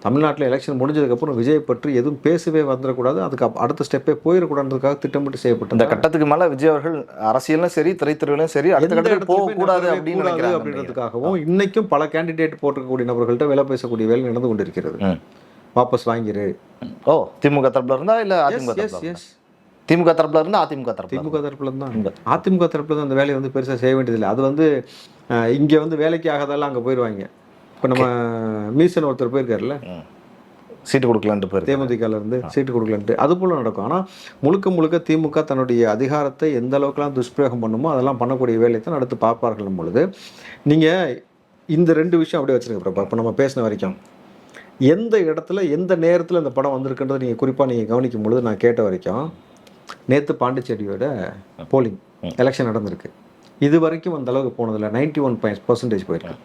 தமிழ்நாட்டில் எலெக்ஷன் முடிஞ்சதுக்கப்புறம் விஜய் பற்றி எதுவும் பேசவே வந்துடக்கூடாது, அதுக்கு அடுத்த ஸ்டெப்பே போயிடக்கூடாதுக்காக திட்டமிட்டு செய்யப்பட்டது. இந்த கட்டத்துக்கு மேலே விஜய் அவர்கள் அரசியலும் சரி திரைத்துறையிலும் சரி அடுத்த கட்டத்துக்கு போகக்கூடாது அப்படின்றதுக்காகவும் இன்னைக்கும் பல கேண்டிடேட் போட்டிருக்கக்கூடிய நபர்கள்ட்ட வேலை பேசக்கூடிய வேலை நடந்து கொண்டிருக்கிறது. வாபஸ் வாங்கிரு. ஓ, திமுக தரப்புல இருந்தா இல்லை அதிமுக? திமுக தரப்புல இருந்தா அதிமுக தரப்பு? திமுக தரப்புல தான். அதிமுக தரப்புல தான் அந்த வேலையை வந்து பெருசாக செய்ய வேண்டியதில்லை. அது வந்து இங்கே வந்து வேலைக்கு ஆகாதெல்லாம் அங்கே போயிடுவாங்க. இப்போ நம்ம மீசன் ஒருத்தர் போயிருக்காருல்ல, சீட்டு கொடுக்கலான்ட்டு போயிரு, தேமுதிகல இருந்து சீட்டு கொடுக்கலான்ட்டு, அது போல நடக்கும். ஆனால் முழுக்க திமுக தன்னுடைய அதிகாரத்தை எந்த அளவுக்குலாம் துஷ்பிரயோகம் பண்ணுமோ அதெல்லாம் பண்ணக்கூடிய வேலையை தான் அடுத்து பார்ப்பார்கள் பொழுது நீங்கள் இந்த 2 விஷயம் அப்படியே வச்சுருக்க. இப்போ நம்ம பேசின வரைக்கும் எந்த இடத்துல எந்த நேரத்தில் இந்த படம் வந்திருக்குன்றது நீங்கள் குறிப்பாக நீங்கள் கவனிக்கும் பொழுது நான் கேட்ட வரைக்கும் நேற்று பாண்டிச்சேரியோட போலிங் எலெக்ஷன் நடந்திருக்கு. இது வரைக்கும் அந்த அளவுக்கு போனதில்லை. 91% போயிருக்கு.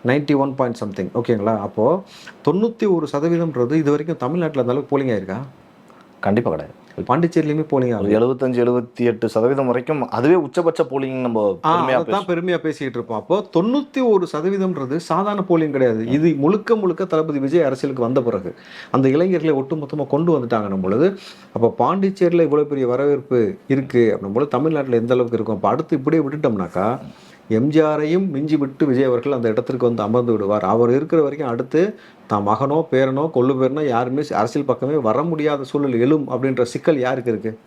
91 பாயிண்ட் சம்திங். ஓகேங்களா? அப்போது 91% இது வரைக்கும் தமிழ்நாட்டில் அந்த அளவுக்கு போலிங் ஆயிருக்கா? கண்டிப்பாக கிடையாது. பாண்டிச்சேரியிலுமே போலிங் ஆகுது 75-78% வரைக்கும். அதுவே உச்சபட்ச போலிங். நம்ம தான் பெருமையாக பேசிக்கிட்டு இருப்போம். அப்போ 91% சாதாரண போலிங் கிடையாது. இது முழுக்க தளபதி விஜய் அரசியலுக்கு வந்த பிறகு அந்த இளைஞர்களை ஒட்டுமொத்தமாக கொண்டு வந்துட்டாங்க பொழுது. அப்போ பாண்டிச்சேரியில் இவ்வளோ பெரிய வரவேற்பு இருக்குது அப்படின் போது தமிழ்நாட்டில் எந்த அளவுக்கு இருக்கும்? அப்போ அடுத்து இப்படியே விட்டுட்டோம்னாக்கா எம்ஜிஆரையும் மிஞ்சி விட்டு விஜய் அவர்கள் அந்த இடத்திற்கு வந்து அமர்ந்து விடுவார். அவர் இருக்கிற வரைக்கும் அடுத்து தான் மகனோ பேரனோ கொள்ளு பேரனோ யாருமே அரசியல் பக்கமே வர முடியாத சூழல் எழும் அப்படின்ற சிக்கல் யாருக்கு இருக்குது?